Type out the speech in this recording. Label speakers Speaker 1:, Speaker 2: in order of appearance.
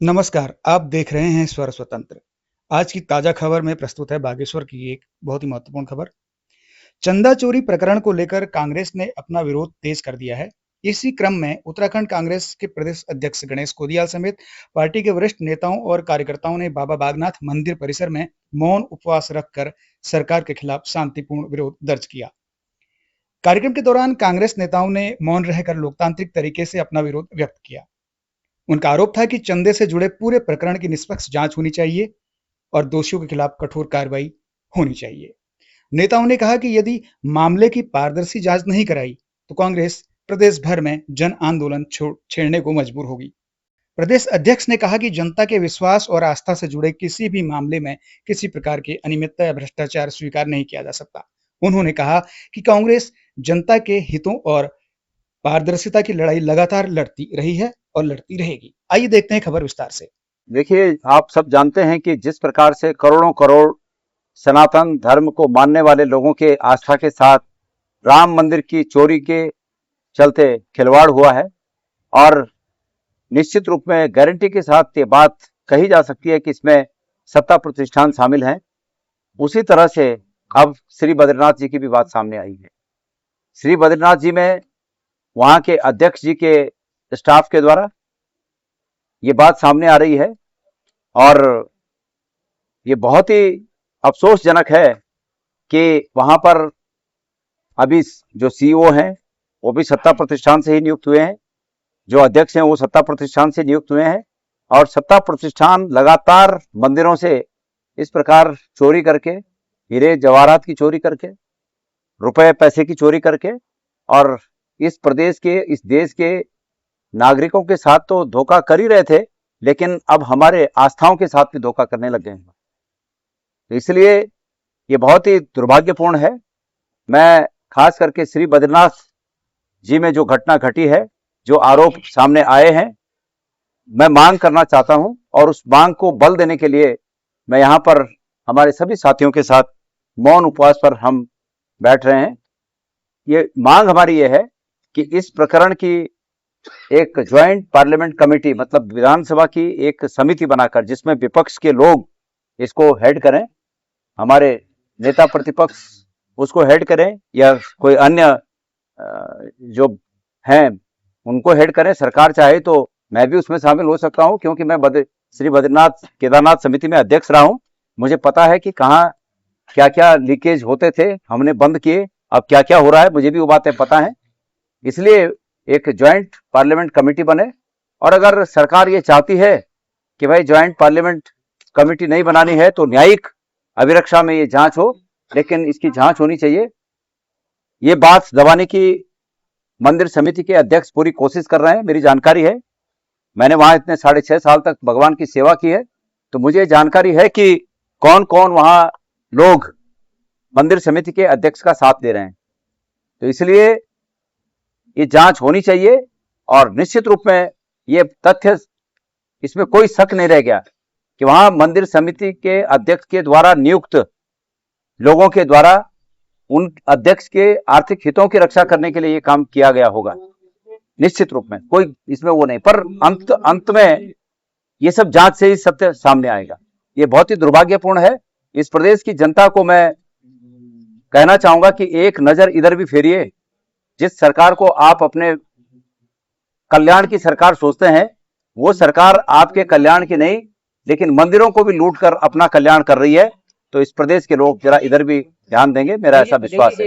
Speaker 1: नमस्कार, आप देख रहे हैं स्वर स्वतंत्र। आज की ताजा खबर में प्रस्तुत है बागेश्वर की एक बहुत ही महत्वपूर्ण खबर। चंदा चोरी प्रकरण को लेकर कांग्रेस ने अपना विरोध तेज कर दिया है। इसी क्रम में उत्तराखंड कांग्रेस के प्रदेश अध्यक्ष गणेश कोदियाल समेत पार्टी के वरिष्ठ नेताओं और कार्यकर्ताओं ने बाबा बागनाथ मंदिर परिसर में मौन उपवास रखकर सरकार के खिलाफ शांतिपूर्ण विरोध दर्ज किया। कार्यक्रम के दौरान कांग्रेस नेताओं ने मौन रहकर लोकतांत्रिक तरीके से अपना विरोध व्यक्त किया। उनका आरोप था कि चंदे से जुड़े पूरे प्रकरण की निष्पक्ष जांच होनी चाहिए और दोषियों के खिलाफ कठोर कार्रवाई होनी चाहिए। नेताओं ने कहा कि यदि मामले की पारदर्शी जांच नहीं कराई तो कांग्रेस प्रदेश भर में जन आंदोलन छेड़ने को मजबूर होगी। प्रदेश अध्यक्ष ने कहा कि जनता के विश्वास और आस्था से जुड़े किसी भी मामले में किसी प्रकार की अनियमितता या भ्रष्टाचार स्वीकार नहीं किया जा सकता। उन्होंने कहा कि कांग्रेस जनता के हितों और पारदर्शिता की लड़ाई लगातार लड़ती रही है और लड़ती रहेगी। आइए देखते हैं खबर विस्तार से।
Speaker 2: देखिए, आप सब जानते हैं कि जिस प्रकार से करोड़ों करोड़ सनातन धर्म को मानने वाले लोगों के आस्था के साथ राम मंदिर की चोरी के चलते खिलवाड़ हुआ है, और निश्चित रूप में गारंटी के साथ ये बात कही जा सकती है कि इसमें सत्ता प्रतिष्ठान शामिल हैं। उसी तरह से अब श्री बद्रीनाथ जी की भी बात सामने आई है। श्री बद्रीनाथ जी में वहां के अध्यक्ष जी के स्टाफ के द्वारा ये बात सामने आ रही है, और ये बहुत ही अफसोसजनक है कि वहां पर अभी जो सीईओ हैं वो भी सत्ता प्रतिष्ठान से ही नियुक्त हुए हैं, जो अध्यक्ष हैं वो सत्ता प्रतिष्ठान से नियुक्त हुए हैं, और सत्ता प्रतिष्ठान लगातार मंदिरों से इस प्रकार चोरी करके, हीरे जवाहरात की चोरी करके, रुपए पैसे की चोरी करके, और इस प्रदेश के, इस देश के नागरिकों के साथ तो धोखा कर ही रहे थे, लेकिन अब हमारे आस्थाओं के साथ भी धोखा करने लग गए हैं। तो इसलिए ये बहुत ही दुर्भाग्यपूर्ण है। मैं खास करके श्री बद्रीनाथ जी में जो घटना घटी है, जो आरोप सामने आए हैं, मैं मांग करना चाहता हूं, और उस मांग को बल देने के लिए मैं यहां पर हमारे सभी साथियों के साथ मौन उपवास पर हम बैठ रहे हैं। ये मांग हमारी ये है कि इस प्रकरण की एक ज्वाइंट पार्लियामेंट कमेटी, मतलब विधानसभा की एक समिति बनाकर, जिसमें विपक्ष के लोग इसको हेड करें, हमारे नेता प्रतिपक्ष उसको हेड करें, या कोई अन्य जो हैं उनको हेड करें। सरकार चाहे तो मैं भी उसमें शामिल हो सकता हूं, क्योंकि मैं श्री बद्रीनाथ केदारनाथ समिति में अध्यक्ष रहा हूं। मुझे पता है कि कहाँ क्या क्या लीकेज होते थे, हमने बंद किए, अब क्या क्या हो रहा है मुझे भी वो बातें पता है। इसलिए एक ज्वाइंट पार्लियामेंट कमेटी बने, और अगर सरकार ये चाहती है कि भाई ज्वाइंट पार्लियामेंट कमेटी नहीं बनानी है तो न्यायिक अभिरक्षा में ये जांच हो, लेकिन इसकी जांच होनी चाहिए। ये बात दबाने की मंदिर समिति के अध्यक्ष पूरी कोशिश कर रहे हैं, मेरी जानकारी है। मैंने वहां इतने 6.5 साल तक भगवान की सेवा की है, तो मुझे जानकारी है कि कौन कौन वहां लोग मंदिर समिति के अध्यक्ष का साथ दे रहे हैं। तो इसलिए ये जांच होनी चाहिए, और निश्चित रूप में ये तथ्य, इसमें कोई शक नहीं रह गया कि वहां मंदिर समिति के अध्यक्ष के द्वारा नियुक्त लोगों के द्वारा उन अध्यक्ष के आर्थिक हितों की रक्षा करने के लिए ये काम किया गया होगा। निश्चित रूप में कोई इसमें वो नहीं, पर अंत में ये सब जांच से ही सत्य सामने आएगा। ये बहुत ही दुर्भाग्यपूर्ण है। इस प्रदेश की जनता को मैं कहना चाहूंगा कि एक नजर इधर भी फेरिए। जिस सरकार को आप अपने कल्याण की सरकार सोचते हैं, वो सरकार आपके कल्याण की नहीं, लेकिन मंदिरों को भी लूट कर अपना कल्याण कर रही है। तो इस प्रदेश के लोग जरा इधर भी ध्यान देंगे, मेरा ऐसा विश्वास है।